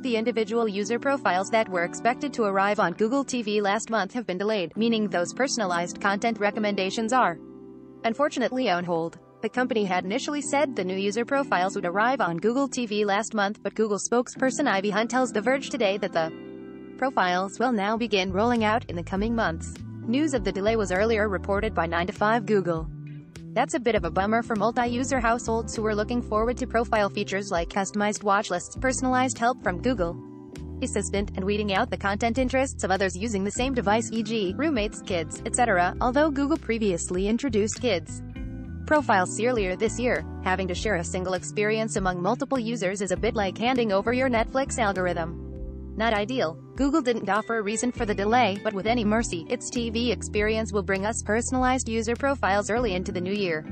The individual user profiles that were expected to arrive on Google TV last month have been delayed, meaning those personalized content recommendations are, unfortunately, on hold. The company had initially said the new user profiles would arrive on Google TV last month, but Google spokesperson Ivy Hunt tells The Verge today that the profiles will now begin rolling out in the coming months. News of the delay was earlier reported by 9to5 Google. That's a bit of a bummer for multi-user households who were looking forward to profile features like customized watch lists, personalized help from Google Assistant, and weeding out the content interests of others using the same device, e.g., roommates, kids, etc. Although Google previously introduced kids profiles earlier this year, having to share a single experience among multiple users is a bit like handing over your Netflix algorithm. Not ideal. Google didn't offer a reason for the delay, but with any mercy, its TV experience will bring us personalized user profiles early into the new year.